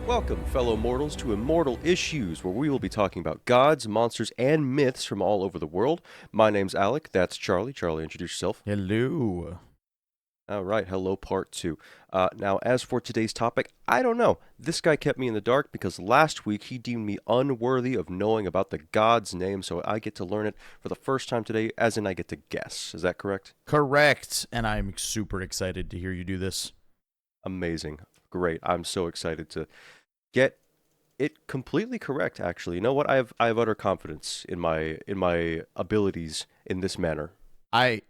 Welcome, fellow mortals, to Immortal Issues, where we will be talking about gods, monsters, and myths from all over the world. My name's Alec. That's Charlie. Charlie, introduce yourself. Hello. All right, hello, part two. Now, as for today's topic, I don't know. This guy kept me in the dark because last week he deemed me unworthy of knowing about the god's name, so I get to learn it for the first time today, as in I get to guess. Is that correct? Correct. And I'm super excited to hear you do this. Amazing. Great. I'm so excited to get it completely correct, actually. You know what? I have utter confidence in my abilities in this manner. I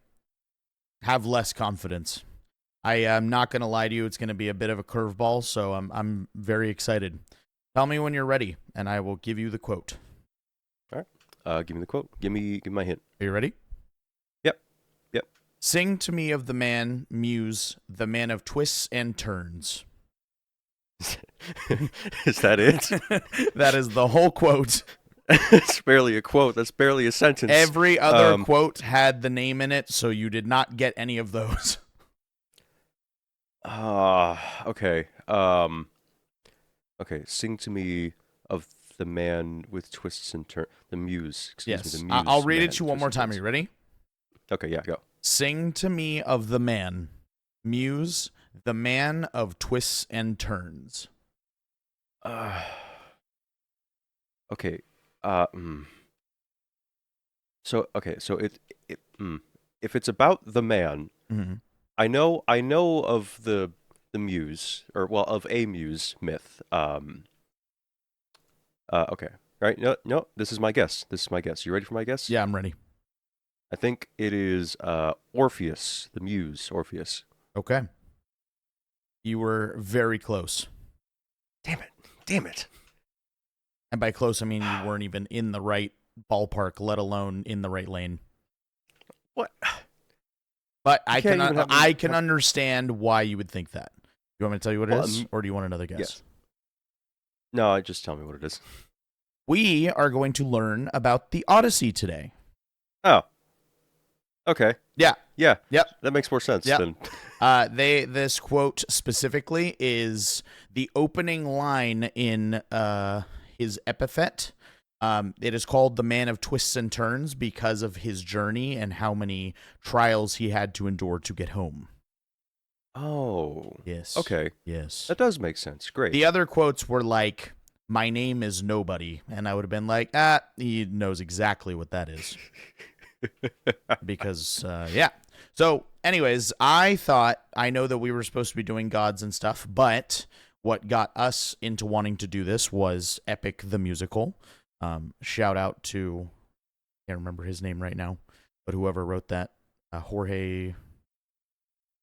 have less confidence. I am not going to lie to you. It's going to be a bit of a curveball, so I'm very excited. Tell me when you're ready, and I will give you the quote. All right. Give me the quote. Give me my hint. Are you ready? Yep. Sing to me of the man, muse, the man of twists and turns. Is that it? That is the whole quote. It's barely a quote. That's barely a sentence. Every other quote had the name in it, so you did not get any of those. Okay. Okay. Sing to me of the man with twists and turns. The muse. Excuse me. The muse. I'll read man, it to you one more time. Are you ready? Okay. Yeah. Go. Sing to me of the man, muse, the man of twists and turns. Okay. So if it's about the man, Mm-hmm. I know of the muse, or well, of a muse myth. Okay. Right? No, this is my guess. You ready for my guess? Yeah, I'm ready. I think it is Orpheus, the muse, Orpheus. Okay. You were very close. Damn it. And by close, I mean you weren't even in the right ballpark, let alone in the right lane. What? But I can understand why you would think that. You want me to tell you what it is, or do you want another guess? Yes. No, just tell me what it is. We are going to learn about the Odyssey today. Oh. Okay. Yeah. Yep. That makes more sense Yep. than This quote specifically is the opening line in his epithet. It is called the Man of Twists and Turns because of his journey and how many trials he had to endure to get home. Oh. Yes. Okay. Yes. That does make sense. Great. The other quotes were like, "My name is nobody," and I would have been like, he knows exactly what that is. Because, yeah. So, anyways, I know that we were supposed to be doing gods and stuff, but what got us into wanting to do this was Epic the Musical. Shout out to, I can't remember his name right now, but whoever wrote that, Jorge,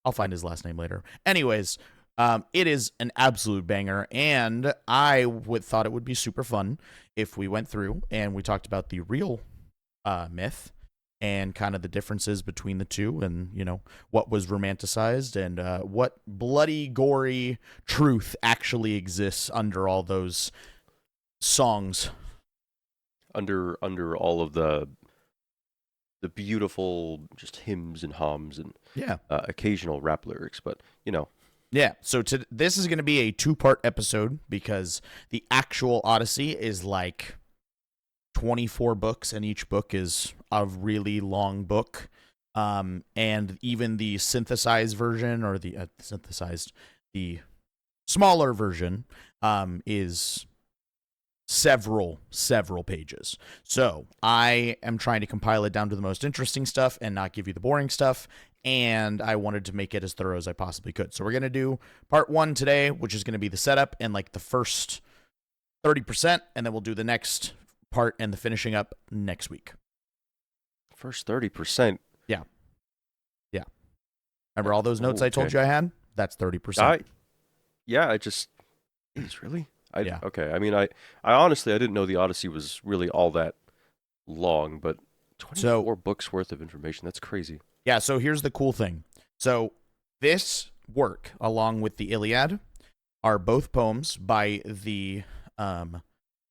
I'll find his last name later. Anyways, it is an absolute banger, and I thought it would be super fun if we went through and we talked about the real myth and kind of the differences between the two, and what was romanticized and what bloody, gory truth actually exists under all those songs. Under all of the beautiful just hymns and hums and occasional rap lyrics, but Yeah, so this is going to be a 2-part episode because the actual Odyssey is like 24 books, and each book is a really long book. And even the synthesized version, or the smaller version, is several pages. So I am trying to compile it down to the most interesting stuff and not give you the boring stuff. And I wanted to make it as thorough as I possibly could. So we're going to do part 1 today, which is going to be the setup and like the first 30%. And then we'll do the next part and the finishing up next week. First 30%. Yeah. Remember all those notes I told you I had? That's 30%. Really? Yeah. Okay. I mean, I honestly, I didn't know the Odyssey was really all that long, but 24 books worth of information. That's crazy. Yeah, so here's the cool thing. So this work, along with the Iliad, are both poems by the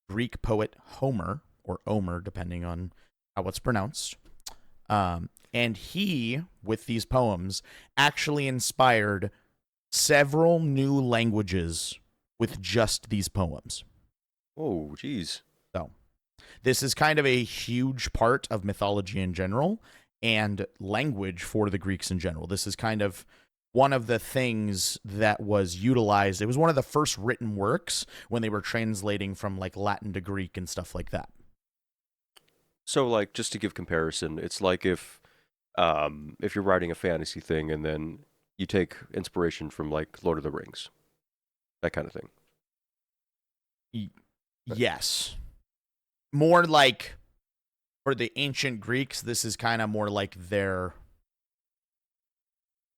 Greek poet Homer, or Omer, depending on how it's pronounced. And he, with these poems, actually inspired several new languages with just these poems. Oh, geez. So this is kind of a huge part of mythology in general and language for the Greeks in general. This is kind of one of the things that was utilized. It was one of the first written works when they were translating from like Latin to Greek and stuff like that. So, like, just to give comparison, it's like if you're writing a fantasy thing and then you take inspiration from like Lord of the Rings, that kind of thing. Yes. More like for the ancient Greeks, this is kind of more like their,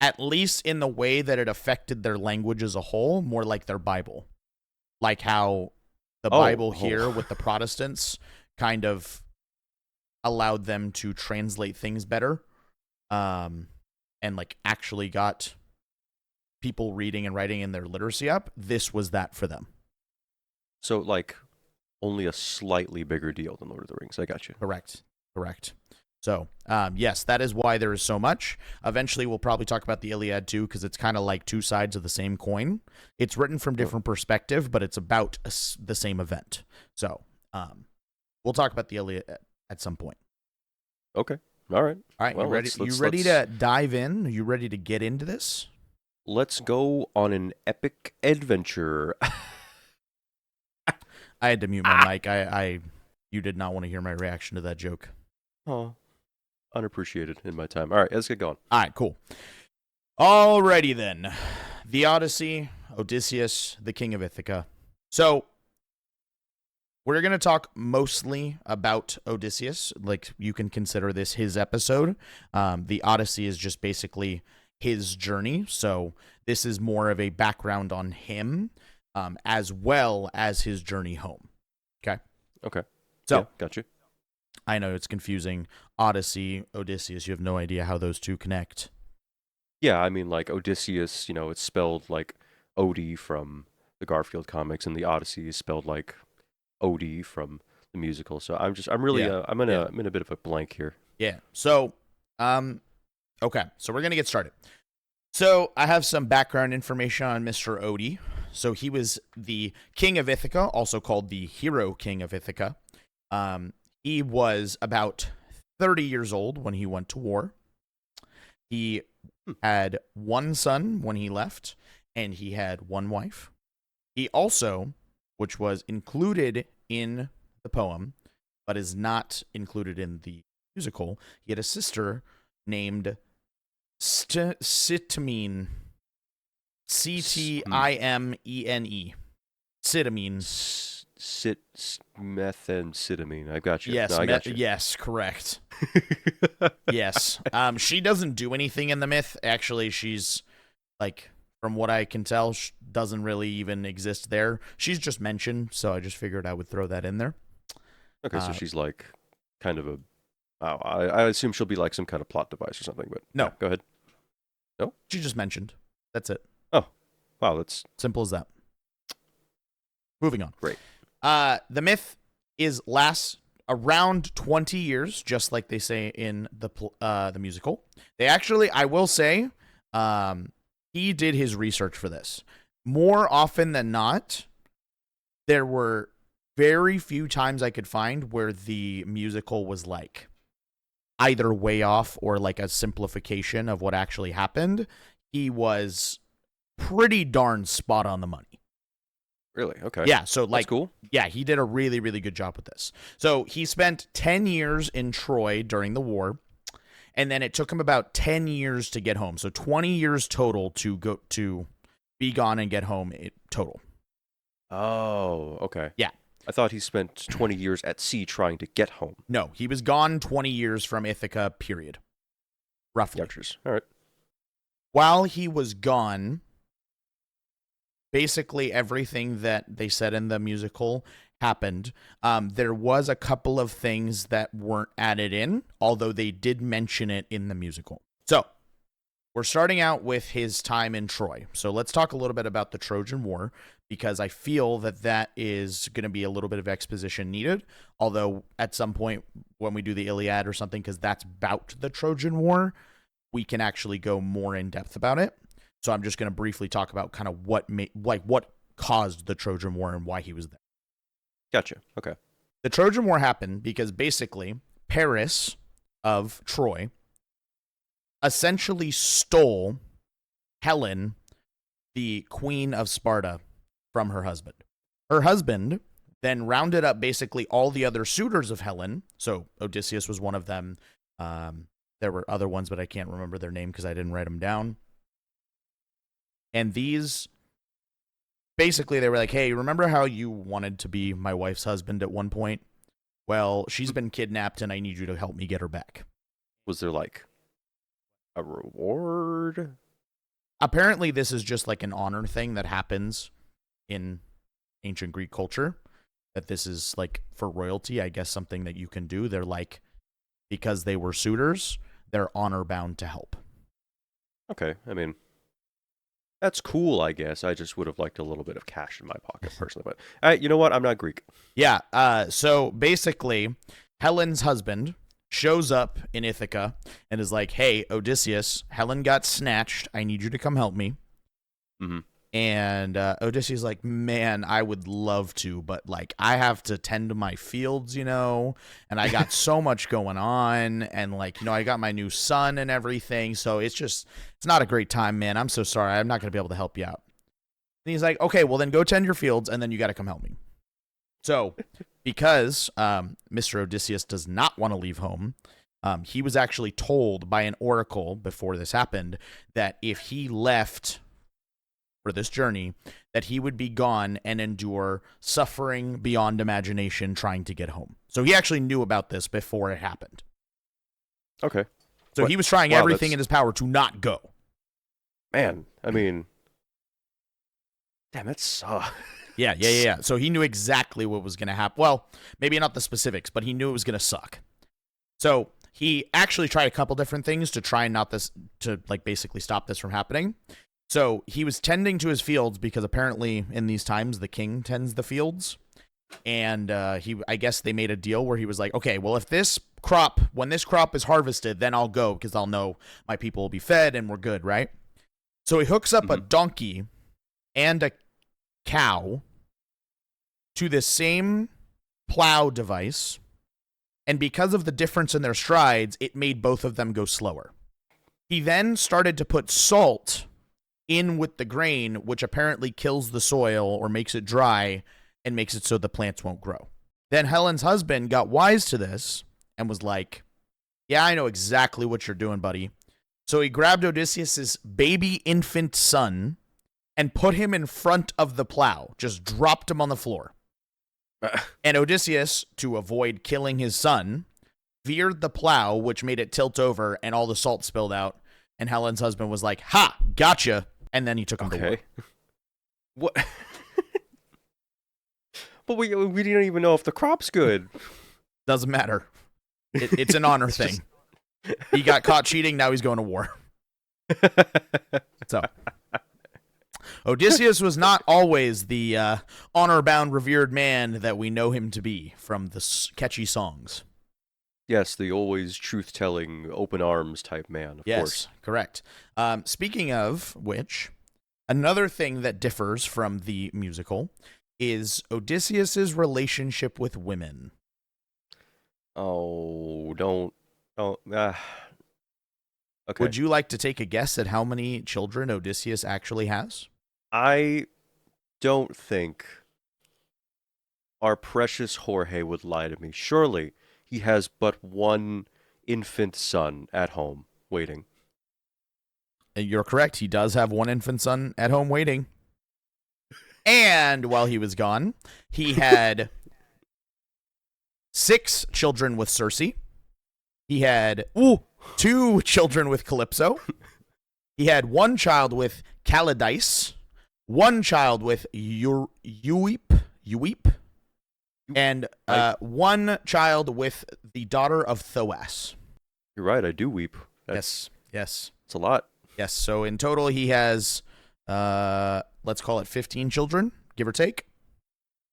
at least in the way that it affected their language as a whole, more like their Bible. Like how the Bible here with the Protestants kind of allowed them to translate things better, and like actually got people reading and writing in their literacy up. This was that for them. So, like, only a slightly bigger deal than Lord of the Rings. I got you. Correct. So, yes, that is why there is so much. Eventually, we'll probably talk about the Iliad too, because it's kind of like two sides of the same coin. It's written from different perspective, but it's about the same event. So, we'll talk about the Iliad at some point. Okay. All right. Well, you ready to dive in? Are you ready to get into this? Let's go on an epic adventure. I had to mute my mic. You did not want to hear my reaction to that joke. Oh, unappreciated in my time. All right, let's get going. All right, cool. Alrighty then. The Odyssey, Odysseus, the King of Ithaca. So, we're going to talk mostly about Odysseus. Like, you can consider this his episode. The Odyssey is just basically his journey. So, this is more of a background on him, as well as his journey home. Okay. So, yeah, gotcha. I know it's confusing. Odyssey, Odysseus, you have no idea how those two connect. Yeah, I mean, like, Odysseus, it's spelled like Odie from the Garfield comics, and the Odyssey is spelled like Odie from the musical. So I'm in a bit of a blank here. Yeah. So, okay. So we're going to get started. So I have some background information on Mr. Odie. So he was the king of Ithaca, also called the hero king of Ithaca. He was about 30 years old when he went to war. He had one son when he left, and he had one wife. He also, which was included in the poem, but is not included in the musical, he had a sister named Ctimene. Ctimene. Ctimene. Methamphetamine. I got you. Yes, no, I got you. Yes, correct. Yes. She doesn't do anything in the myth. Actually, she's, like, from what I can tell, doesn't really even exist there. She's just mentioned, so I just figured I would throw that in there. Okay, so she's like kind of a... I assume she'll be like some kind of plot device or something, but... No. Yeah, go ahead. No? She just mentioned. That's it. Oh. Wow, that's... Simple as that. Moving on. Great. The myth lasts around 20 years, just like they say in the musical. They actually, I will say, he did his research for this. More often than not, there were very few times I could find where the musical was like either way off or like a simplification of what actually happened. He was pretty darn spot on the money. Really? Okay. Yeah, so like, that's cool. Yeah, he did a really, really good job with this. So he spent 10 years in Troy during the war, and then it took him about 10 years to get home. So 20 years total to be gone and get home total. Oh, okay. Yeah. I thought he spent 20 years at sea trying to get home. No, he was gone 20 years from Ithaca, period. Roughly. Gotcha. All right. While he was gone, basically everything that they said in the musical happened. There was a couple of things that weren't added in, although they did mention it in the musical. So, we're starting out with his time in Troy. So let's talk a little bit about the Trojan War, because I feel that is going to be a little bit of exposition needed, although at some point when we do the Iliad or something, because that's about the Trojan War, we can actually go more in depth about it. So I'm just going to briefly talk about kind of what caused the Trojan War and why he was there. Gotcha. Okay. The Trojan War happened because basically Paris of Troy essentially stole Helen, the queen of Sparta, from her husband. Her husband then rounded up basically all the other suitors of Helen. So Odysseus was one of them. There were other ones, but I can't remember their name because I didn't write them down. And these, basically, they were like, hey, remember how you wanted to be my wife's husband at one point? Well, she's been kidnapped and I need you to help me get her back. Was there like a reward? Apparently, this is just like an honor thing that happens in ancient Greek culture. That this is like for royalty, I guess something that you can do. They're like, because they were suitors, they're honor bound to help. Okay, I mean, that's cool, I guess. I just would have liked a little bit of cash in my pocket personally. But you know what? I'm not Greek. Yeah. So basically, Helen's husband shows up in Ithaca and is like, hey, Odysseus, Helen got snatched. I need you to come help me. Mm-hmm. And Odysseus like, man, I would love to, but like I have to tend to my fields, and I got so much going on, and like, I got my new son and everything, so it's not a great time, man. I'm so sorry. I'm not going to be able to help you out. And he's like, okay, well then go tend your fields, and then you got to come help me. So because Mr. Odysseus does not want to leave home, he was actually told by an oracle before this happened that if he left for this journey, that he would be gone and endure suffering beyond imagination trying to get home. So he actually knew about this before it happened. Okay. So he was trying everything in his power to not go. Man, I mean, damn, that sucks. Yeah. So he knew exactly what was going to happen. Well, maybe not the specifics, but he knew it was going to suck. So he actually tried a couple different things to try to like basically stop this from happening. So he was tending to his fields because apparently in these times the king tends the fields, and I guess they made a deal where he was like, okay, well when this crop is harvested, then I'll go because I'll know my people will be fed and we're good, right? So he hooks up a donkey and a cow to the same plow device, and because of the difference in their strides, it made both of them go slower. He then started to put salt in with the grain, which apparently kills the soil or makes it dry and makes it so the plants won't grow. Then Helen's husband got wise to this and was like, yeah, I know exactly what you're doing, buddy. So he grabbed Odysseus's baby infant son and put him in front of the plow, just dropped him on the floor. And Odysseus, to avoid killing his son, veered the plow, which made it tilt over and all the salt spilled out. And Helen's husband was like, ha, gotcha. And then he took him to war. What? But we didn't even know if the crop's good. Doesn't matter. It's an honor thing. He got caught cheating. Now he's going to war. So Odysseus was not always the honor-bound, revered man that we know him to be from the catchy songs. Yes, the always truth-telling, open arms type man, of course. Yes, correct. Speaking of which, another thing that differs from the musical is Odysseus's relationship with women. Oh, don't. Okay. Would you like to take a guess at how many children Odysseus actually has? I don't think our precious Jorge would lie to me. Surely he has but one infant son at home waiting. You're correct. He does have one infant son at home waiting. And while he was gone, he had 6 children with Circe. He had 2 children with Calypso. He had 1 child with Callidice, 1 child with Euip, and 1 child with the daughter of Thoas. You're right, I do weep. Yes. It's a lot. Yes, so in total he has, let's call it 15 children, give or take.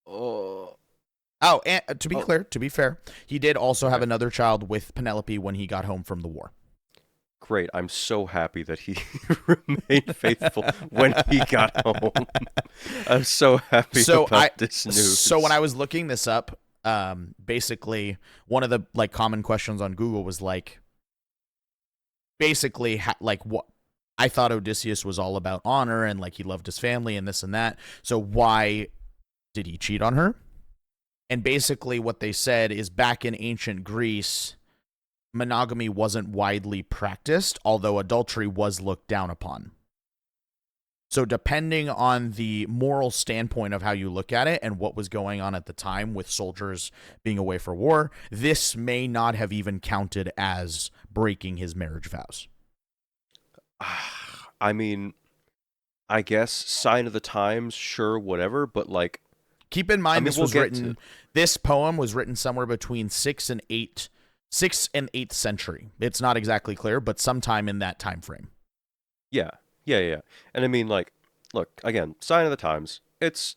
And to be fair, he did also have another child with Penelope when he got home from the war. Great. I'm so happy that he remained faithful when he got home. I'm so happy So I about this so when news. I was looking this up, basically one of the like common questions on Google was like basically like what I thought Odysseus was all about honor and like he loved his family and this and that. So why did he cheat on her? And basically what they said is back in ancient Greece, monogamy wasn't widely practiced, although adultery was looked down upon. So depending on the moral standpoint of how you look at it and what was going on at the time with soldiers being away for war, this may not have even counted as breaking his marriage vows. I mean, I guess sign of the times, sure, whatever, but like, Keep in I mind mean, we'll get to. this poem was written somewhere between 6th and 8th century. It's not exactly clear, but sometime in that time frame. Yeah, yeah. And I mean, like, look, again, sign of the times. It's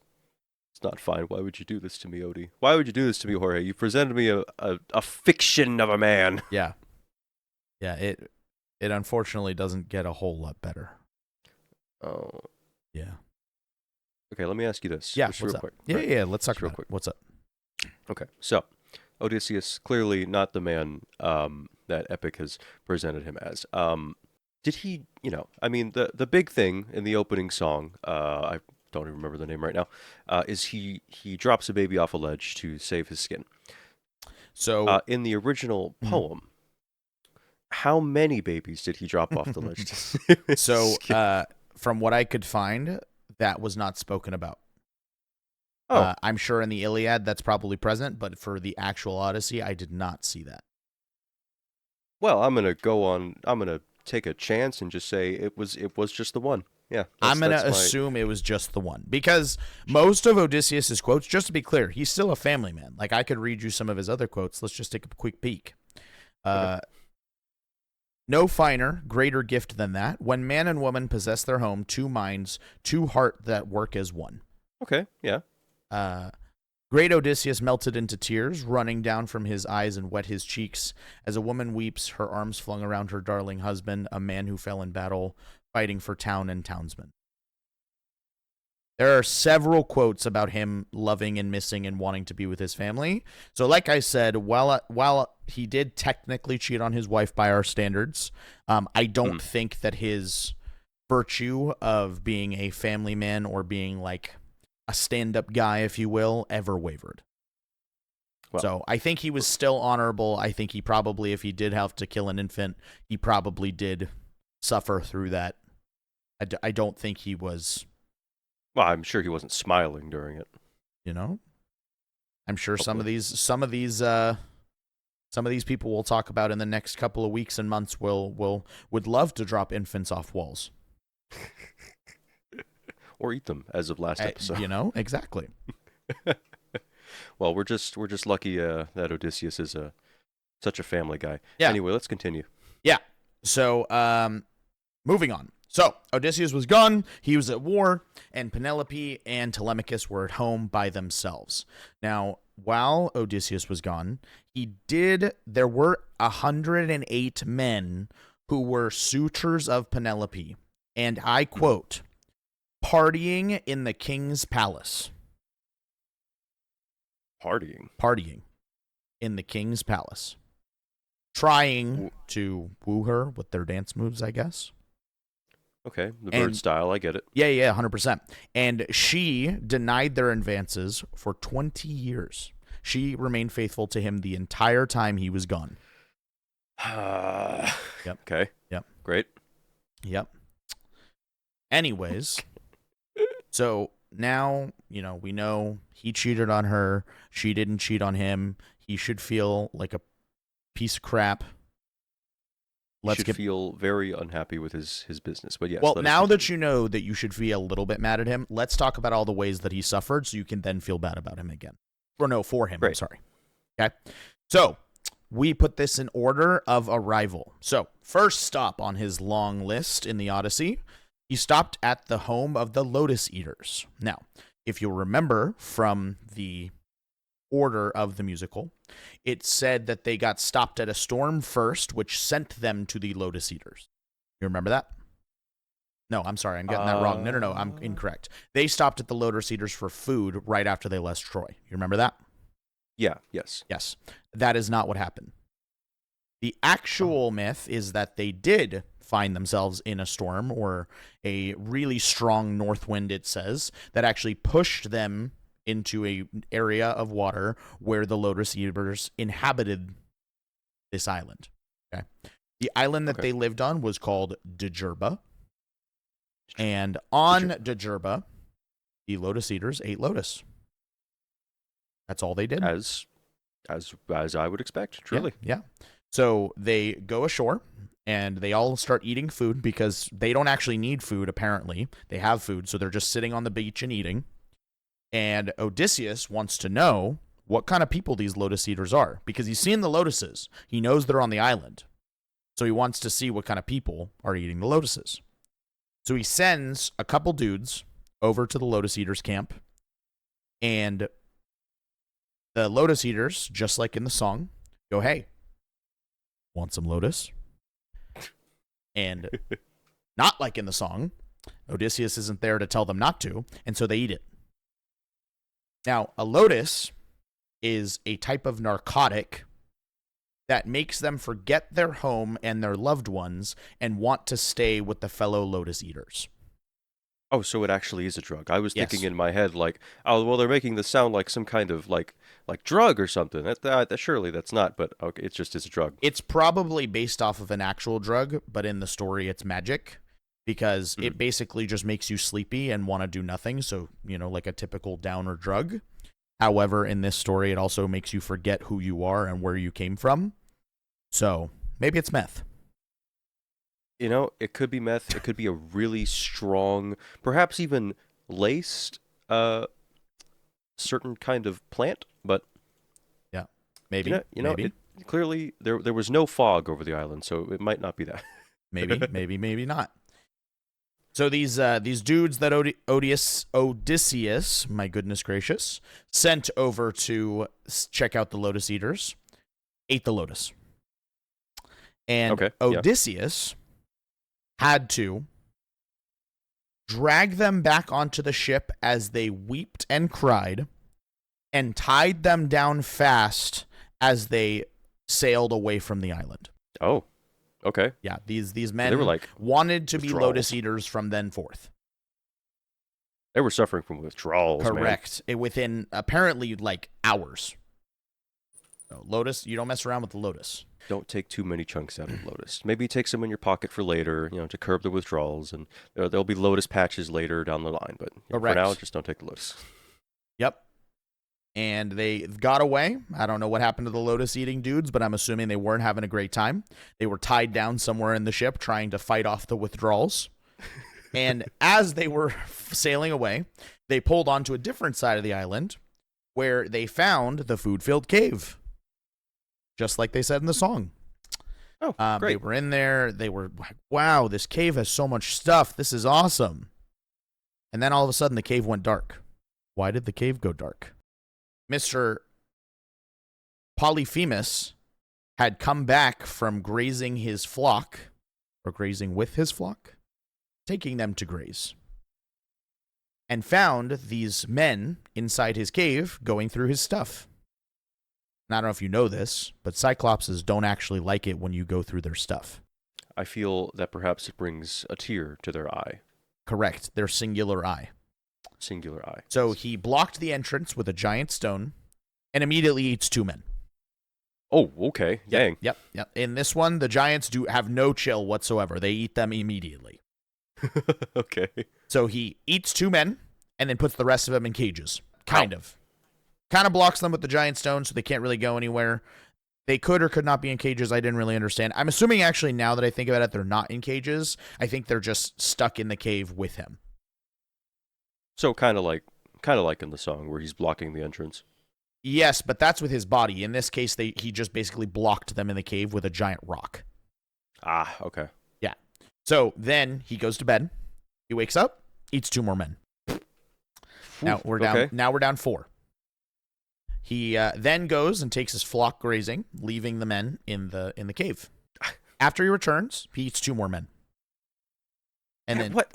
not fine. Why would you do this to me, Odie? Why would you do this to me, Jorge? You presented me a fiction of a man. Yeah. Yeah, it unfortunately doesn't get a whole lot better. Oh, Yeah. okay. Let me ask you this. Yeah, Just what's real up? quick. Yeah, Right. yeah, let's talk Just real about it. quick. What's up? Okay. So, Odysseus clearly not the man that Epic has presented him as. Did he? I mean, the big thing in the opening song. I don't even remember the name right now. Is he drops a baby off a ledge to save his skin. So, In the original mhm. poem, how many babies did he drop off the ledge to save his so skin? from what I could find, that was not spoken about. Oh, I'm sure in the Iliad that's probably present, but for the actual Odyssey, I did not see that. well, I'm gonna go on. I'm gonna take a chance and just say it was just the one. Yeah, I'm going to that's my. assume it was just the one because most of Odysseus's quotes, just to be clear, he's still a family man. Like I could read you some of his other quotes. Let's just take a quick peek. Okay. Uh, No finer, greater gift than that. When man and woman possess their home, two minds, two heart that work as one. Okay. Yeah. Uh, Great Odysseus melted into tears, running down from his eyes and wet his cheeks, as a woman weeps, her arms flung around her darling husband, a man who fell in battle, fighting for town and townsmen. There are several quotes about him loving and missing and wanting to be with his family. So, like I said, while he did technically cheat on his wife by our standards, I don't think that his virtue of being a family man or being like a stand-up guy, if you will, ever wavered. Well, So I think he was still honorable. I think he probably, if he did have to kill an infant, he probably did suffer through that. I don't think he was, well, I'm sure he wasn't smiling during it. you know. I'm sure Hopefully. some of these people we'll talk about in the next couple of weeks and months would love to drop infants off walls. Or eat them, as of last episode. You know, exactly. Well, we're just lucky that Odysseus is such a family guy. Yeah. Anyway, let's continue. Yeah. So, moving on. So, Odysseus was gone. He was at war, and Penelope and Telemachus were at home by themselves. Now, while Odysseus was gone, there were 108 men who were suitors of Penelope, and I quote, partying in the king's palace. Partying in the king's palace. Trying to woo her with their dance moves, I guess. Okay, the bird style, I get it. Yeah, 100%. And she denied their advances for 20 years. She remained faithful to him the entire time he was gone. Yep. Okay. Yep. Great. Yep. Anyways, so now, we know he cheated on her. She didn't cheat on him. He should feel like a piece of crap. Feel very unhappy with his business. But yes. Well, now that you know that you should feel a little bit mad at him, let's talk about all the ways that he suffered so you can then feel bad about him again. Or no, for him. Great. I'm sorry. Okay. So we put this in order of arrival. So first stop on his long list in the Odyssey, he stopped at the home of the Lotus Eaters. Now, if you'll remember from the order of the musical. It said that they got stopped at a storm first, which sent them to the Lotus Eaters. You remember that? No, I'm sorry. I'm getting that wrong. No. I'm incorrect. They stopped at the Lotus Eaters for food right after they left Troy. You remember that? Yeah, yes. Yes. That is not what happened. The actual myth is that they did find themselves in a storm or a really strong north wind, it says, that actually pushed them into an area of water where the Lotus Eaters inhabited this island. Okay. The island that they lived on was called Djerba. And on Djerba, the Lotus Eaters ate lotus. That's all they did. As I would expect, truly. Yeah. So they go ashore and they all start eating food because they don't actually need food, apparently. They have food, so they're just sitting on the beach and eating. And Odysseus wants to know what kind of people these Lotus Eaters are because he's seen the lotuses. He knows they're on the island. So he wants to see what kind of people are eating the lotuses. So he sends a couple dudes over to the Lotus Eaters camp, and the Lotus Eaters, just like in the song, go, "Hey, want some lotus?" And not like in the song, Odysseus isn't there to tell them not to, and so they eat it. Now, a lotus is a type of narcotic that makes them forget their home and their loved ones and want to stay with the fellow Lotus Eaters. Oh, so it actually is a drug. I was thinking in my head, like, oh, well, they're making this sound like some kind of, like drug or something. That surely that's not, but okay, it just is a drug. It's probably based off of an actual drug, but in the story, it's magic because it basically just makes you sleepy and want to do nothing. So, like a typical downer drug. However, in this story, it also makes you forget who you are and where you came from. So maybe it's meth. It could be meth. It could be a really strong, perhaps even laced, certain kind of plant. But yeah, maybe. Maybe. Clearly there was no fog over the island, so it might not be that. maybe not. So these dudes that Odysseus, my goodness gracious, sent over to check out the Lotus Eaters, ate the lotus. And Odysseus had to drag them back onto the ship as they wept and cried and tied them down fast as they sailed away from the island. Oh, okay. Yeah, these men they were like wanted to be withdrawals. Lotus Eaters from then forth. They were suffering from withdrawals, correct. Within apparently like hours. So lotus, you don't mess around with the lotus. Don't take too many chunks out of lotus. Maybe take some in your pocket for later, to curb the withdrawals, and there'll be lotus patches later down the line. But for now, just don't take the lotus. Yep. And they got away. I don't know what happened to the lotus eating dudes, but I'm assuming they weren't having a great time. They were tied down somewhere in the ship trying to fight off the withdrawals. And as they were sailing away, they pulled onto a different side of the island where they found the food-filled cave. Just like they said in the song. Oh, great. They were in there. They were like, wow, this cave has so much stuff. This is awesome. And then all of a sudden, the cave went dark. Why did the cave go dark? Mr. Polyphemus had come back from grazing his flock, or grazing with his flock, taking them to graze, and found these men inside his cave going through his stuff. And I don't know if you know this, but Cyclopses don't actually like it when you go through their stuff. I feel that perhaps it brings a tear to their eye. Correct. Their singular eye. Singular eye. So he blocked the entrance with a giant stone and immediately eats two men. Oh, okay. Dang. Yep. In this one, the giants have no chill whatsoever. They eat them immediately. Okay. So he eats two men and then puts the rest of them in cages. Kind of blocks them with the giant stone so they can't really go anywhere. They could or could not be in cages. I didn't really understand. I'm assuming actually now that I think about it, they're not in cages. I think they're just stuck in the cave with him. So kind of like in the song where he's blocking the entrance. Yes, but that's with his body. In this case, he just basically blocked them in the cave with a giant rock. Ah, okay. Yeah. So then he goes to bed. He wakes up, eats two more men. Now we're down. Okay. Now we're down four. He then goes and takes his flock grazing, leaving the men in the cave. After he returns, he eats 2 more men. And then what?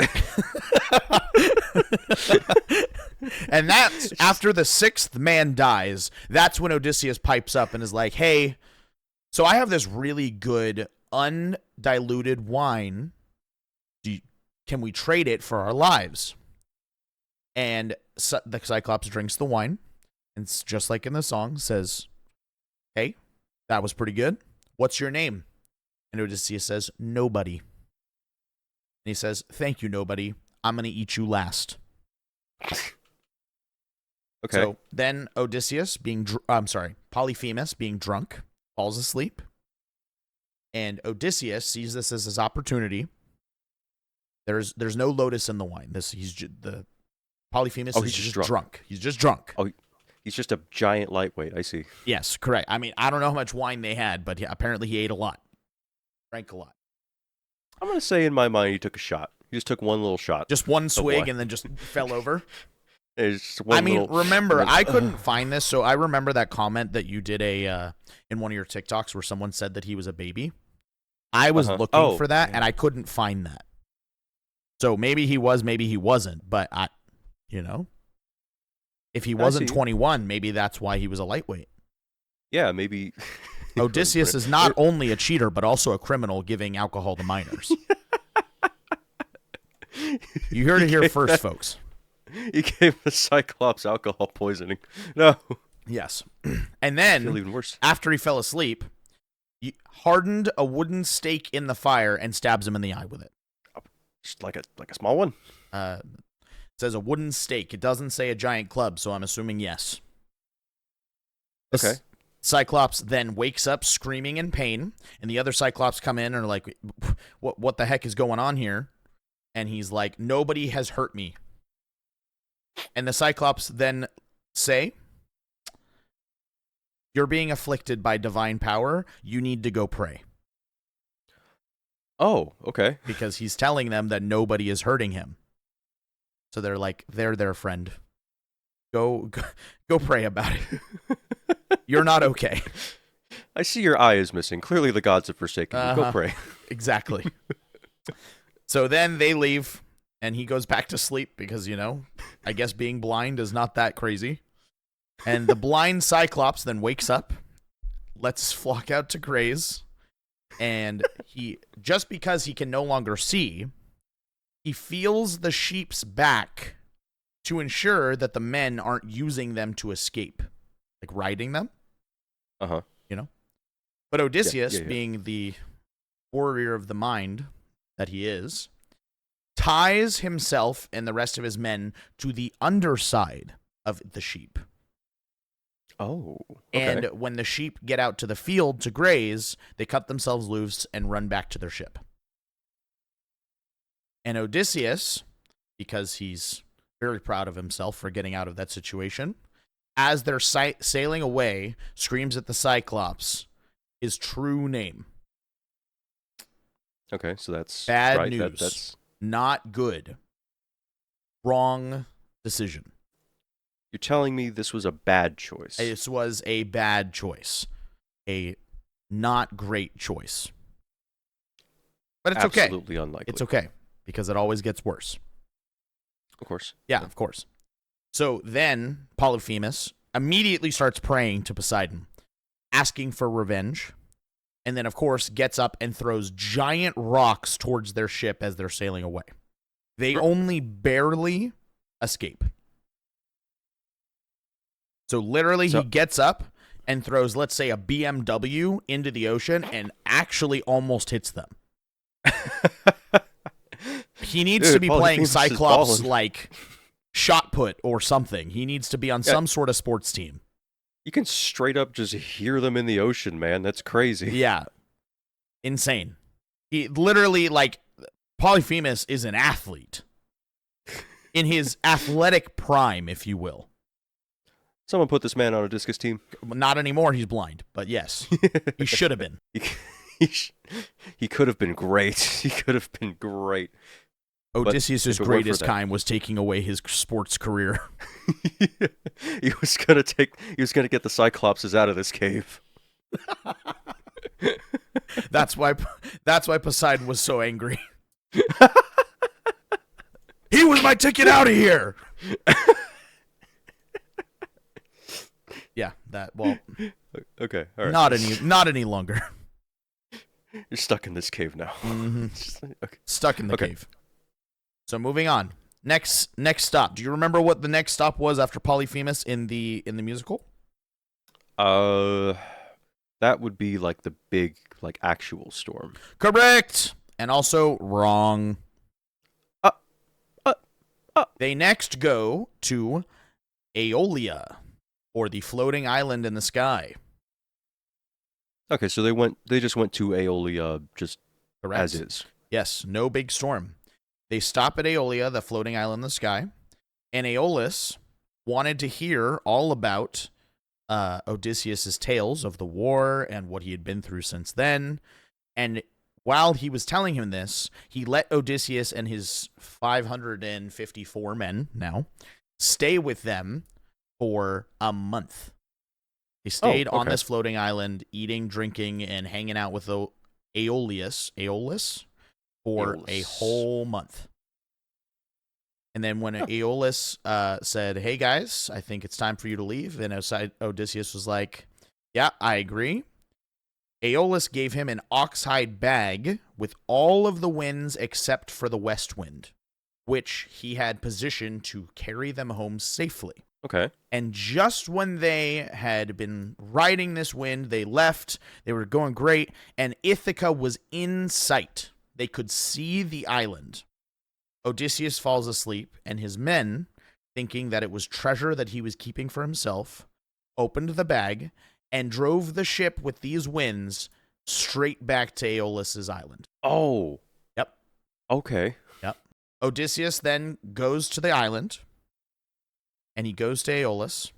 And that's after the 6th man dies. That's when Odysseus pipes up and is like, "Hey, so I have this really good undiluted wine. Can we trade it for our lives?" And the Cyclops drinks the wine, and it's just like in the song, says, "Hey, that was pretty good. What's your name?" And Odysseus says, "Nobody." And he says, "Thank you, nobody. I'm going to eat you last." Okay. So then Odysseus, Polyphemus, being drunk, falls asleep. And Odysseus sees this as his opportunity. There's no lotus in the wine. The Polyphemus is just drunk. He's just drunk. Oh, he's just a giant lightweight. I see. Yes, correct. I mean, I don't know how much wine they had, but apparently he ate a lot. Drank a lot. I'm going to say in my mind he took a shot. He just took one little shot. Just one swig and then just fell over. Remember, I couldn't find this, so I remember that comment that you did in one of your TikToks where someone said that he was a baby. I was looking for that, and I couldn't find that. So maybe he was, maybe he wasn't, but if he wasn't 21, maybe that's why he was a lightweight. Yeah, maybe. Odysseus is not only a cheater, but also a criminal giving alcohol to minors. You heard it here first, folks. He gave the Cyclops alcohol poisoning. No. Yes. And then, even worse. After he fell asleep, he hardened a wooden stake in the fire and stabs him in the eye with it. Just like a small one? It says a wooden stake. It doesn't say a giant club, so I'm assuming yes. Okay. Cyclops then wakes up screaming in pain, and the other Cyclops come in and are like, what the heck is going on here? And he's like, "Nobody has hurt me." And the Cyclops then say, "You're being afflicted by divine power. You need to go pray." Oh, okay. Because he's telling them that nobody is hurting him. So they're like, "They're their friend. Go pray about it. You're not okay." I see your eye is missing. Clearly the gods have forsaken you. Go pray. Exactly. So then they leave, and he goes back to sleep because, I guess being blind is not that crazy. And the blind Cyclops then wakes up, lets his flock out to graze, and just because he can no longer see, he feels the sheep's back to ensure that the men aren't using them to escape, like riding them. Uh-huh. But Odysseus, being the warrior of the mind that he is, ties himself and the rest of his men to the underside of the sheep. Oh, okay. And when the sheep get out to the field to graze, they cut themselves loose and run back to their ship. And Odysseus, because he's very proud of himself for getting out of that situation, as they're sailing away, screams at the Cyclops his true name. Okay, so that's bad news. That's not good. Wrong decision. You're telling me this was a bad choice. This was a bad choice. A not great choice. But it's okay. Absolutely unlikely. It's okay, because it always gets worse. Of course. Yeah, of course. So then Polyphemus immediately starts praying to Poseidon, asking for revenge, and then, of course, gets up and throws giant rocks towards their ship as they're sailing away. They only barely escape. So literally, he gets up and throws, let's say, a BMW into the ocean and actually almost hits them. He needs to be playing Cyclops like shot put or something. He needs to be on some sort of sports team. You can straight up just hear them in the ocean, man. That's crazy. Yeah. Insane. He literally, Polyphemus is an athlete. In his athletic prime, if you will. Someone put this man on a discus team. Not anymore. He's blind. But yes, he should have been. He could have been great. He could have been great. But Odysseus' if it weren't for greatest that, time was taking away his sports career. he was gonna get the Cyclopses out of this cave. That's why Poseidon was so angry. He was my ticket out of here. Yeah, Okay, all right. not any longer. You're stuck in this cave now. Okay. Stuck in the cave. So moving on. Next stop. Do you remember what the next stop was after Polyphemus in the musical? That would be like the big, like, actual storm. Correct. And also wrong. Uh. They next go to Aeolia, or the floating island in the sky. Okay, so they just went to Aeolia just Correct. as is. Yes, no big storm. They stop at Aeolia, the floating island in the sky, and Aeolus wanted to hear all about Odysseus' tales of the war and what he had been through since then. And while he was telling him this, he let Odysseus and his 554 men now stay with them for a month. They stayed on this floating island, eating, drinking, and hanging out with Aeolus for a whole month. And then when Aeolus said, "Hey guys, I think it's time for you to leave," and Odysseus was like, "Yeah, I agree." Aeolus gave him an oxhide bag with all of the winds except for the west wind, which he had positioned to carry them home safely. Okay. And just when they had been riding this wind, they left. They were going great, and Ithaca was in sight. They could see the island. Odysseus falls asleep, and his men, thinking that it was treasure that he was keeping for himself, opened the bag and drove the ship with these winds straight back to Aeolus's island. Oh. Yep. Okay. Yep. Odysseus then goes to the island, and he goes to Aeolus,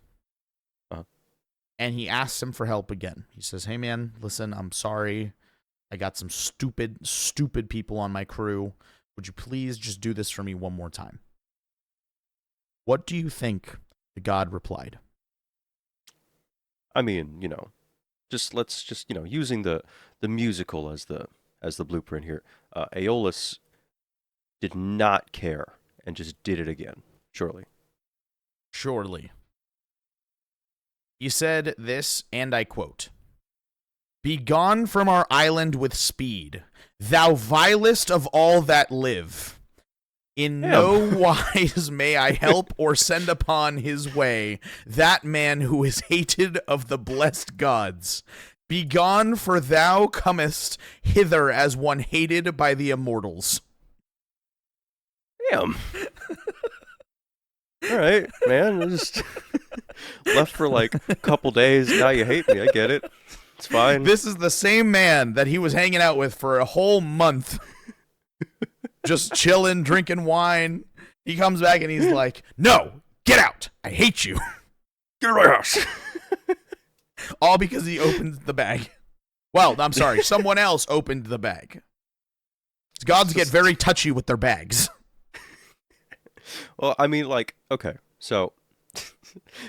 and he asks him for help again. He says, "Hey, man, listen, I'm sorry. I got some stupid people on my crew. Would you please just do this for me one more time?" What do you think the god replied? I mean, let's using the musical as the blueprint here. Aeolus did not care and just did it again. Surely. He said this, and I quote, "Be gone from our island with speed, thou vilest of all that live. In no wise may I help or send upon his way that man who is hated of the blessed gods. Be gone, for thou comest hither as one hated by the immortals." Damn. All right, man. I just left for like a couple days. Now you hate me. I get it. It's fine. This is the same man that he was hanging out with for a whole month. Just chilling, drinking wine. He comes back and he's like, "No, get out. I hate you." Get out of my house. All because he opened the bag. Well, I'm sorry. Someone else opened the bag. Gods get very touchy with their bags. Well, I mean, like, okay, so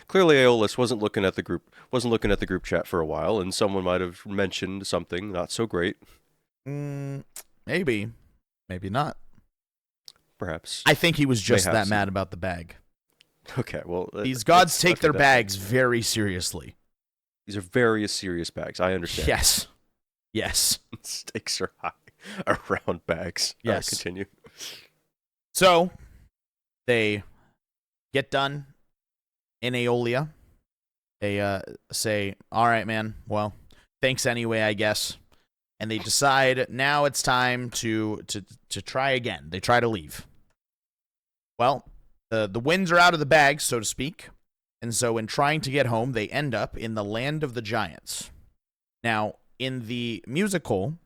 clearly Aeolus wasn't looking at the group chat for a while, and someone might have mentioned something not so great. Maybe not. Perhaps. I think he was just that mad about the bag. Okay, well, these gods take their bags very seriously. These are very serious bags. I understand. Yes. Stakes are high around bags. Yes. Continue. So they get done in Aeolia. They say, "All right, man. Well, thanks anyway, I guess." And they decide now it's time to try again. They try to leave. Well, the winds are out of the bag, so to speak. And so in trying to get home, they end up in the land of the giants. Now, in the musical,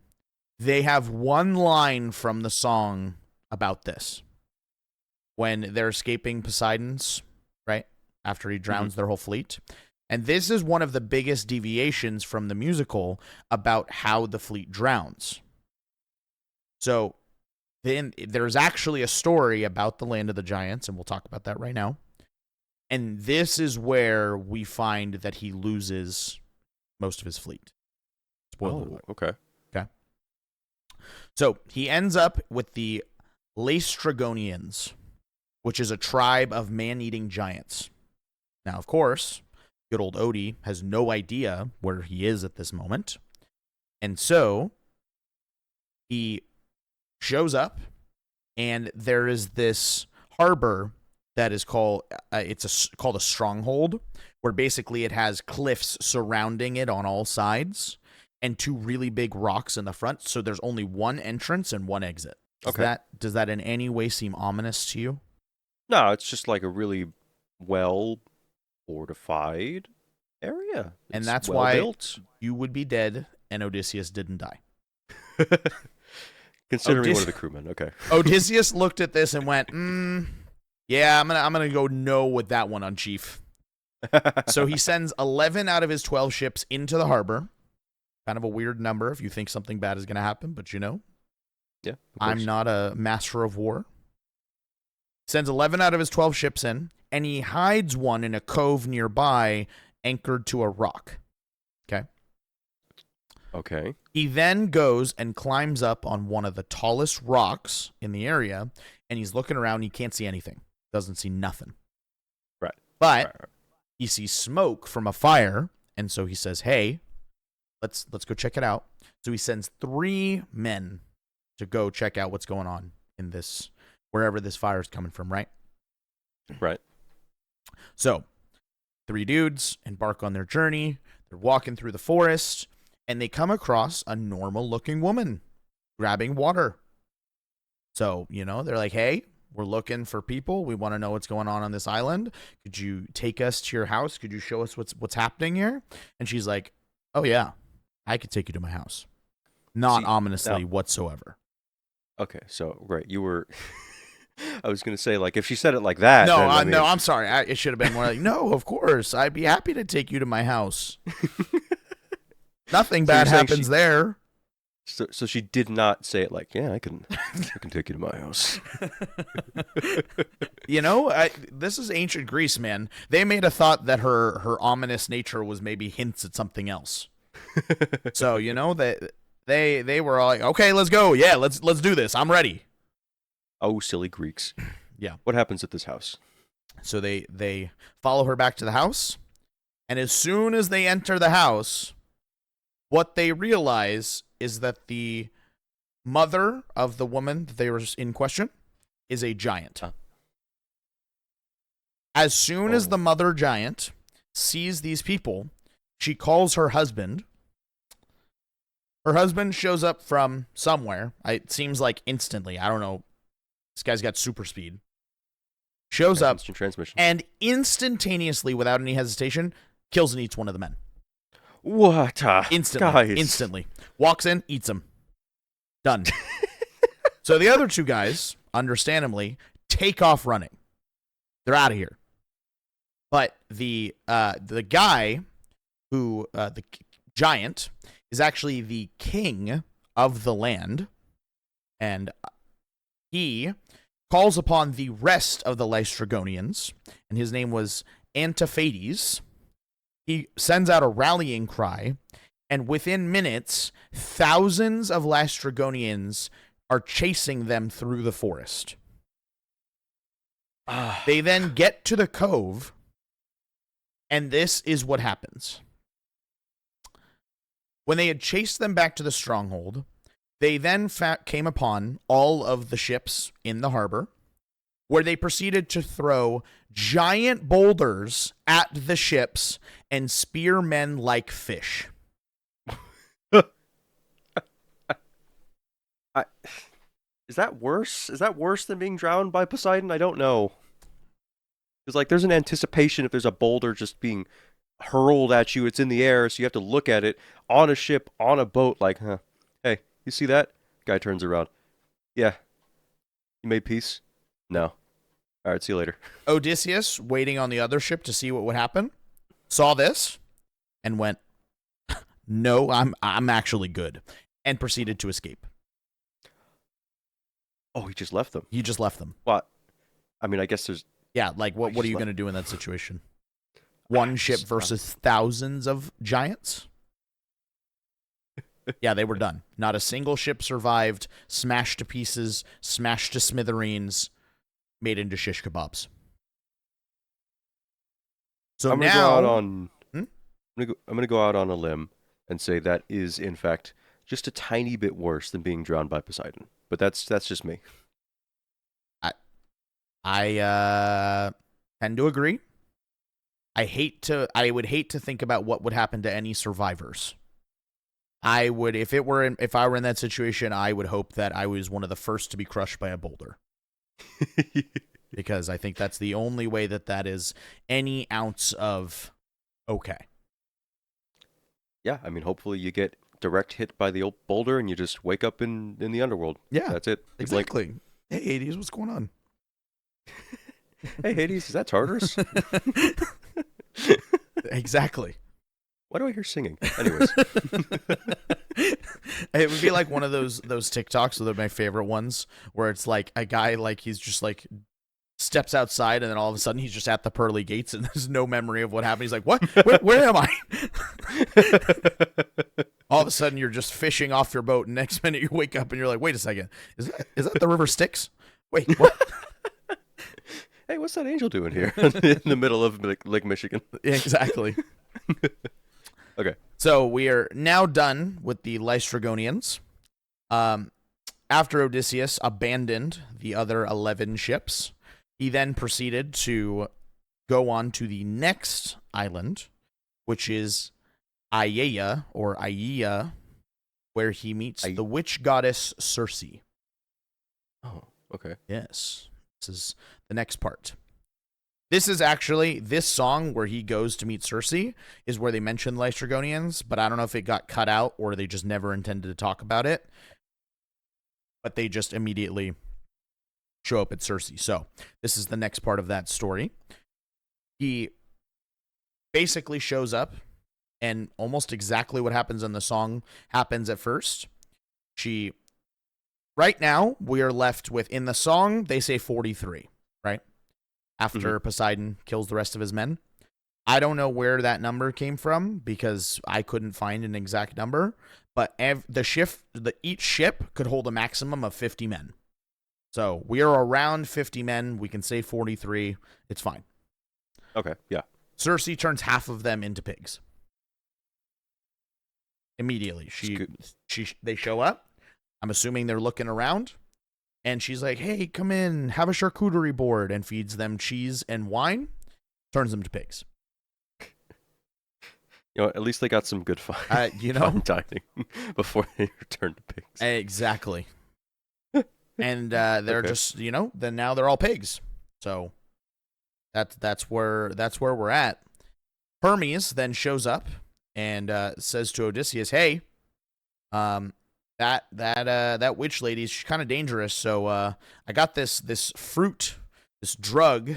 they have one line from the song about this. When they're escaping Poseidon's, right? After he drowns their whole fleet. And this is one of the biggest deviations from the musical about how the fleet drowns. So, then there's actually a story about the land of the giants, and we'll talk about that right now. And this is where we find that he loses most of his fleet. Spoiler alert. Okay. Okay. So he ends up with the Laestrygonians, which is a tribe of man-eating giants. Now, of course, good old Odie has no idea where he is at this moment. And so he shows up, and there is this harbor that is called called a stronghold, where basically it has cliffs surrounding it on all sides and two really big rocks in the front. So there's only one entrance and one exit. Does that in any way seem ominous to you? No, it's just like a really well fortified area. And It's that's well why built. you would be dead and Odysseus didn't die. Considering one of the crewmen. Okay. Odysseus looked at this and went, yeah, I'm gonna go no with that one on Chief. So he sends 11 out of his 12 ships into the harbor. Kind of a weird number if you think something bad is gonna happen, but you know. Yeah. I'm not a master of war. Sends 11 out of his 12 ships in, and he hides one in a cove nearby, anchored to a rock. Okay. Okay. He then goes and climbs up on one of the tallest rocks in the area, and he's looking around. He can't see anything. Doesn't see nothing. Right. But Right. he sees smoke from a fire, and so he says, "Hey, let's go check it out." So he sends 3 men to go check out what's going on in this, wherever this fire is coming from, right? Right. So 3 dudes embark on their journey. They're walking through the forest, and they come across a normal-looking woman grabbing water. So, you know, they're like, "Hey, we're looking for people. We want to know what's going on this island. Could you take us to your house? Could you show us what's happening here?" And she's like, "Oh, yeah, I could take you to my house." Not ominously whatsoever. Okay, so, right, you were... I was going to say, like, if she said it like that... No, then, no, I'm sorry. It should have been more like, "No, of course. I'd be happy to take you to my house." Nothing bad happens there. So she did not say it like, "Yeah, I can take you to my house." You know, this is ancient Greece, man. They made a thought that her ominous nature was maybe hints at something else. So, you know, they were all like, "Okay, let's go. Yeah, let's do this. I'm ready." Oh, silly Greeks. Yeah. What happens at this house? So they follow her back to the house, and as soon as they enter the house, what they realize is that the mother of the woman that they were in question is a giant. As soon as the mother giant sees these people, she calls her husband. Her husband shows up from somewhere. It seems like instantly. I don't know. This guy's got super speed. Shows up Instant transmission. and instantaneously, without any hesitation, kills and eats one of the men. What? Instantly. Guys. Instantly. Walks in, eats him. Done. So the other 2 guys, understandably, take off running. They're out of here. But the guy who, the giant, is actually the king of the land, and he calls upon the rest of the Laestrygonians, and his name was Antiphades. He sends out a rallying cry, and within minutes, thousands of Laestrygonians are chasing them through the forest. They then get to the cove, and this is what happens. When they had chased them back to the stronghold, they then came upon all of the ships in the harbor, where they proceeded to throw giant boulders at the ships and spear men like fish. Is that worse? Is that worse than being drowned by Poseidon? I don't know. Because, like, there's an anticipation if there's a boulder just being hurled at you, it's in the air, so you have to look at it on a ship, on a boat, like, huh, hey, you see that? Guy turns around. Yeah. You made peace? No. All right, see you later. Odysseus, waiting on the other ship to see what would happen, saw this and went, "No, I'm actually good," and proceeded to escape. Oh, he just left them. He just left them. Well, I mean, I guess there's. Yeah, like Oh, he what are just you left. going to do in that situation? One ship versus thousands of giants? Yeah, they were done. Not a single ship survived, smashed to pieces, smashed to smithereens, made into shish kebabs. So I'm gonna go out now, on. I'm gonna go out on a limb and say that is in fact just a tiny bit worse than being drowned by Poseidon. But that's just me. I tend to agree. I would hate to think about what would happen to any survivors. I would, if I were in that situation, I would hope that I was one of the first to be crushed by a boulder. Because I think that's the only way that is any ounce of okay. Yeah, I mean, hopefully you get direct hit by the old boulder and you just wake up in the underworld. Yeah, That's it. You blink. exactly. Hey, Hades, what's going on? Hey, Hades, is that Tartarus? Exactly. Why do I hear singing? Anyways. It would be like one of those TikToks, they're my favorite ones, where it's like a guy, like he's just like steps outside and then all of a sudden he's just at the pearly gates and there's no memory of what happened. He's like, what? Where am I? All of a sudden you're just fishing off your boat and next minute you wake up and you're like, wait a second, is that the river Styx? Wait, what? Hey, what's that angel doing here in the middle of Lake Michigan? Exactly. Okay. So we are now done with the Lystragonians. After Odysseus abandoned the other 11 ships, he then proceeded to go on to the next island, which is Aiaia, or Aiaia, where he meets the witch goddess Circe. Oh, okay. Yes. This is the next part. This is actually, this song where he goes to meet Circe is where they mention the Lystragonians, but I don't know if it got cut out or they just never intended to talk about it. But they just immediately show up at Circe. So this is the next part of that story. He basically shows up and almost exactly what happens in the song happens at first. Right now, we are left with, in the song, they say 43, right? After Poseidon kills the rest of his men. I don't know where that number came from because I couldn't find an exact number, but each ship could hold a maximum of 50 men. So we are around 50 men. We can say 43. It's fine. Okay, yeah. Circe turns half of them into pigs. Immediately. They show up. I'm assuming they're looking around. And she's like, hey, come in, have a charcuterie board, and feeds them cheese and wine, turns them to pigs. You know, at least they got some good fun, fun dining before they return to pigs. Exactly. And they're just, then now they're all pigs. So that's where we're at. Hermes then shows up and says to Odysseus, hey, that witch lady, she's kind of dangerous. So I got this fruit, this drug,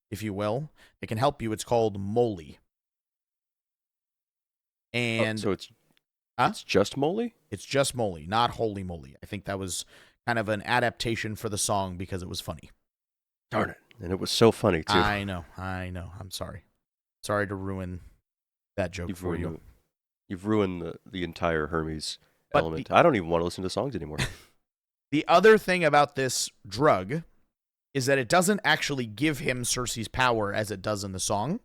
if you will, that can help you. It's called moly. And so it's just moly? It's just moly, not holy moly. I think that was kind of an adaptation for the song because it was funny. Darn it. And it was so funny, too. I know. I'm sorry. Sorry to ruin that joke for you. You've ruined the entire Hermes element. I don't even want to listen to songs anymore. The other thing about this drug is that it doesn't actually give him Circe's power as it does in the song.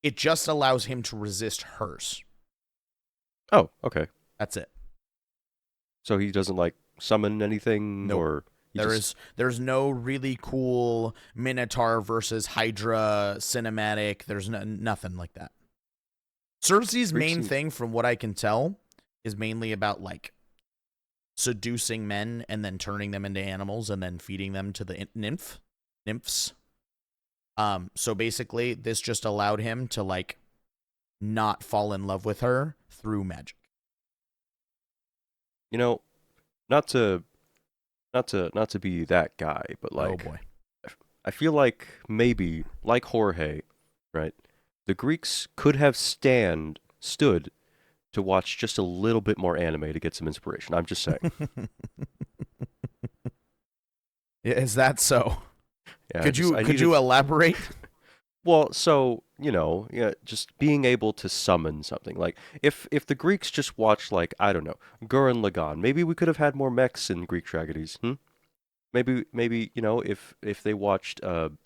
It just allows him to resist hers. Oh, okay. That's it. So he doesn't summon anything? Nope. Or there's no really cool Minotaur versus Hydra cinematic. There's nothing like that. Circe's main thing, from what I can tell, is mainly about seducing men and then turning them into animals and then feeding them to the nymphs. So basically, this just allowed him to not fall in love with her through magic. Not to be that guy, but oh boy, I feel like maybe like Jorge, right? The Greeks could have stood to watch just a little bit more anime to get some inspiration. I'm just saying. Is that so? Yeah, Could just you I could needed. you elaborate? Well, so yeah, just being able to summon something. Like if the Greeks just watched like I don't know Gurren Lagann, maybe we could have had more mechs in Greek tragedies. Hmm? Maybe if they watched God,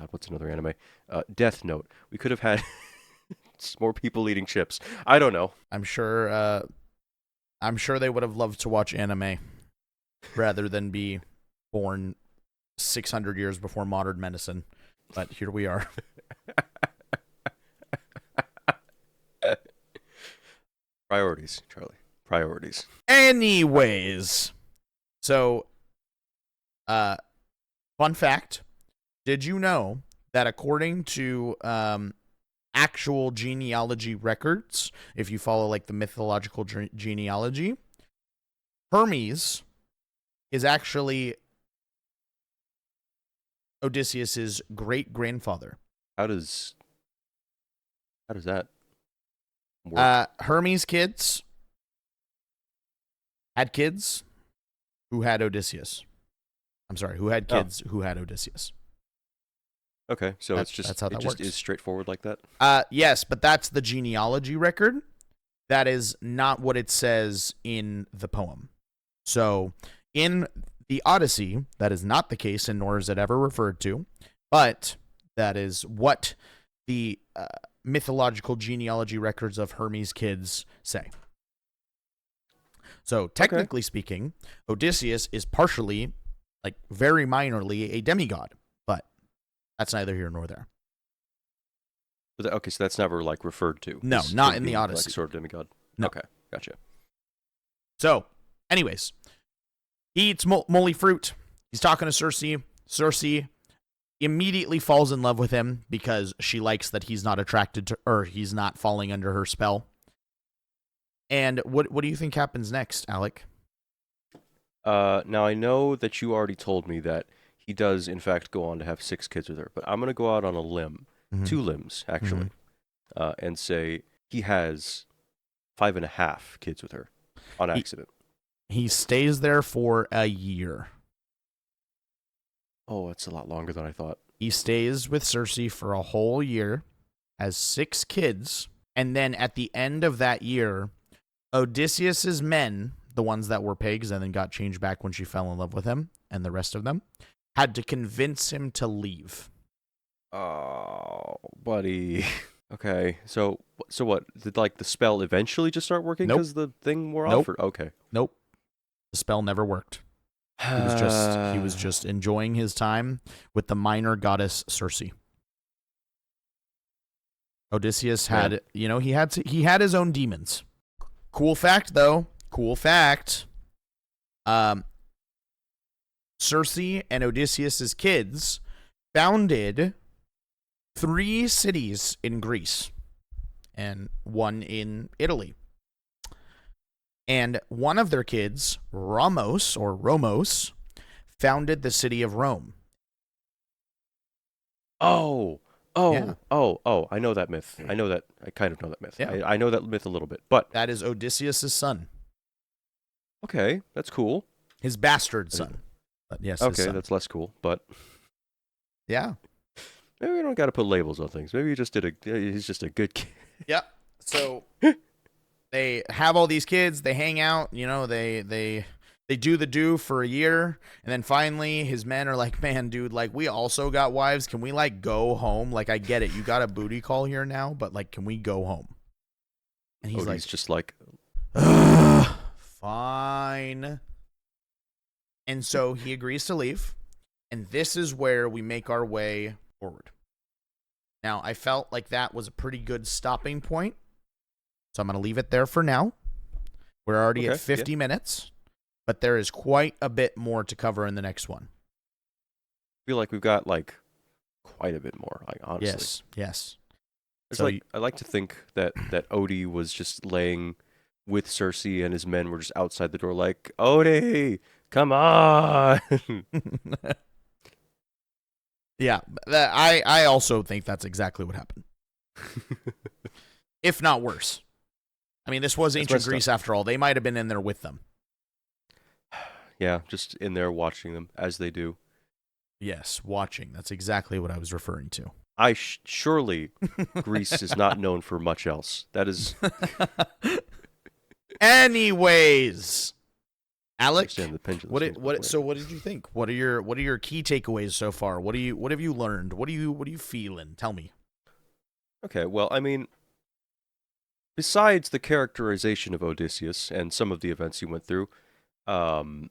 what's another anime? Death Note. We could have had more people eating chips. I don't know. I'm sure. I'm sure they would have loved to watch anime rather than be born 600 years before modern medicine. But here we are. Priorities, Charlie. Priorities. Anyways, so fun fact: did you know that according to actual genealogy records, if you follow like the mythological genealogy, Hermes is actually Odysseus's great grandfather. How does how does that work? Hermes' kids had kids who had Odysseus. I'm sorry, who had Oh, kids who had Odysseus. okay. So it's That's just how it that just works. is straightforward like that. Yes, but that's the genealogy record. That is not what it says in the poem. So in the Odyssey, that is not the case, and nor is it ever referred to. But that is what the mythological genealogy records of Hermes' kids say. So Okay. technically speaking, Odysseus is partially, like very minorly, a demigod, but that's neither here nor there. Okay, so that's never like referred to No, as not him in the being like Odyssey. sort of demigod. No. Okay, gotcha. So, anyways, he eats molly fruit. He's talking to Circe. Circe immediately falls in love with him because she likes that he's not attracted to, or he's not falling under her spell. And what do you think happens next, Alec? Now I know that you already told me that he does in fact go on to have 6 kids with her, but I'm gonna go out on a limb, Mm-hmm. 2 limbs Mm-hmm. actually, and say he has 5.5 kids with her on He accident. he stays there for a year. Oh, that's a lot longer than I thought. He stays with Circe for a whole year, has 6 kids, and then at the end of that year, Odysseus's men, the ones that were pigs and then got changed back when she fell in love with him, and the rest of them, had to convince him to leave. Oh, buddy. Okay, so what? Did like the spell eventually just start working Nope. because the thing wore off? Nope. Or okay. Nope. The spell never worked. He was just enjoying his time with the minor goddess Circe. Odysseus Man. had, he had his own demons. Cool fact though. Cool fact. Um Circe and Odysseus's kids founded 3 cities in Greece and one in Italy. And one of their kids, Romos, founded the city of Rome. Oh, Yeah. oh! I know that myth. I know that. I kind of know that myth. Yeah. I know that myth a little bit, but That is Odysseus' son, okay, that's cool. his bastard I didn't- son. But yes, his Okay, son. that's less cool, but Yeah. maybe we don't got to put labels on things. Maybe he's just a good kid. Yep. So they have all these kids. They hang out. They do the do for a year, and then finally his men are like, "Man, dude, like we also got wives. Can we like go home? Like I get it, you got a booty call here now, but like, can we go home?" And he's like, Just like, "Ugh, fine." And so he agrees to leave, and this is where we make our way forward. Now, I felt like that was a pretty good stopping point, so I'm going to leave it there for now. We're already okay, at 50 minutes, but there is quite a bit more to cover in the next one. I feel like we've got like quite a bit more. Like honestly, Yes. it's So like I like to think that Odie was just laying with Circe and his men were just outside the door, like Odie, come on. Yeah, I also think that's exactly what happened, if not worse. I mean, this was That's ancient messed Greece after all. They might have been in there with them. Yeah, just in there watching them as they do. Yes, watching. That's exactly what I was referring to. Surely Greece is not known for much else. That is, Anyways, Alec, understand the pendulum swings both ways. so what did you think? What are your key takeaways so far? What have you learned? What are you feeling? Tell me. Okay, well, I mean, besides the characterization of Odysseus and some of the events he went through, um,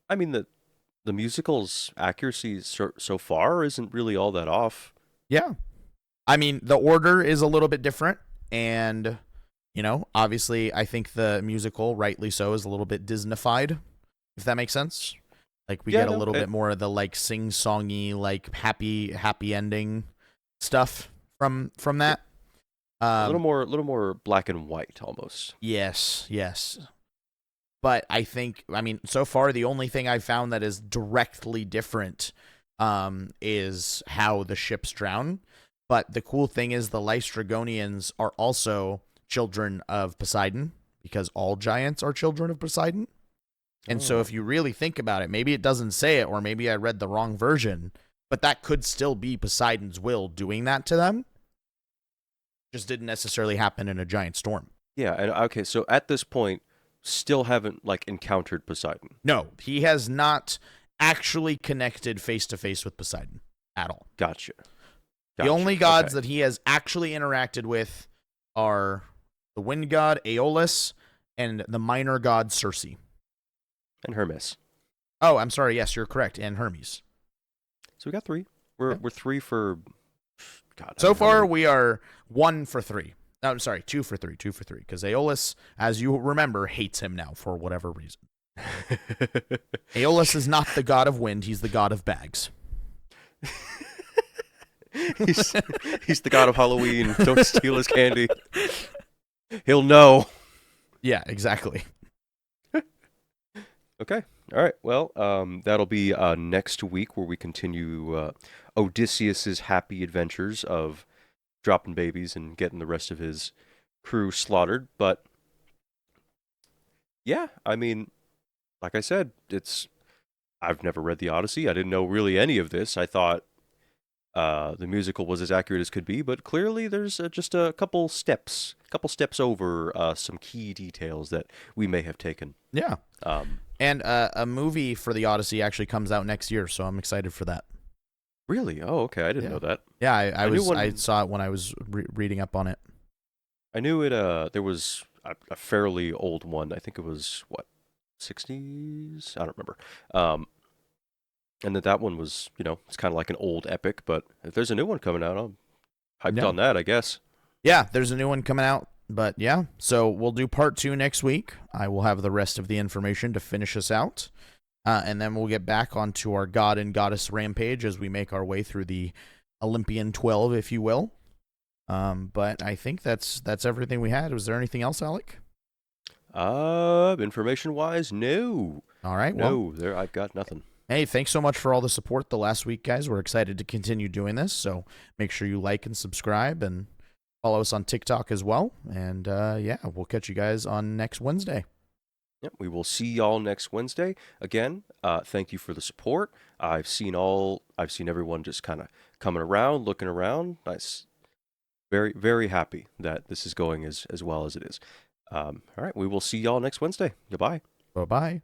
I mean the musical's accuracy so far isn't really all that off. Yeah. I mean, the order is a little bit different, and obviously, I think the musical, rightly so, is a little bit Disneyfied, if that makes sense. Like we Yeah, get a no, little bit more of the like sing-songy, like happy ending stuff from that. a Um, little more black and white almost. yes, yes. But I mean, so far the only thing I've found that is directly different is how the ships drown. But the cool thing is the Lystragonians are also children of Poseidon, because all giants are children of Poseidon. And so Oh, if you really think about it, maybe it doesn't say it, or maybe I read the wrong version, but that could still be Poseidon's will doing that to them. Just didn't necessarily happen in a giant storm. yeah, and okay, so at this point, still haven't like encountered Poseidon. No, he has not actually connected face to face with Poseidon at all. Gotcha. The only gods Okay. that he has actually interacted with are the wind god Aeolus and the minor god Circe. And Hermes. Oh, I'm sorry. Yes, you're correct. And Hermes. So we got three. Yeah. We're three for God. I So don't know how far, many. we are 1 for 3. No, I'm sorry, 2 for 3. 2 for 3. Because Aeolus, as you remember, hates him now for whatever reason. Aeolus is not the god of wind. He's the god of bags. he's he's the god of Halloween. Don't steal his candy. He'll know. Yeah, exactly. Okay. All right. Well, that'll be next week where we continue Odysseus's happy adventures of dropping babies and getting the rest of his crew slaughtered. But yeah, I mean, like I said, I've never read the Odyssey. I didn't know really any of this. I thought the musical was as accurate as could be, but clearly there's just a couple steps over some key details that we may have taken. Yeah. Um, And a movie for the Odyssey actually comes out next year, so I'm excited for that. really? Oh, okay. I didn't Yeah. know that. Yeah, I knew one. I saw it when I was reading up on it. I knew it. There was a fairly old one. I think it was what, 60s. I don't remember. And that one was, it's kind of like an old epic. But if there's a new one coming out, I'm hyped No. on that, I guess. Yeah, there's a new one coming out, but yeah. So we'll do part 2 next week. I will have the rest of the information to finish us out. And then we'll get back onto our god and goddess rampage as we make our way through the Olympian 12, if you will. But I think that's everything we had. Was there anything else, Alec? Information wise, no. All right. Well, No, there I've got nothing. hey, thanks so much for all the support the last week, guys. We're excited to continue doing this. So make sure you like and subscribe and follow us on TikTok as well. And yeah, we'll catch you guys on next Wednesday. Yep, we will see y'all next Wednesday. Again, thank you for the support. I've seen everyone just kind of coming around, looking around. Nice. Very, very happy that this is going as well as it is. All right, we will see y'all next Wednesday. Goodbye. Bye bye.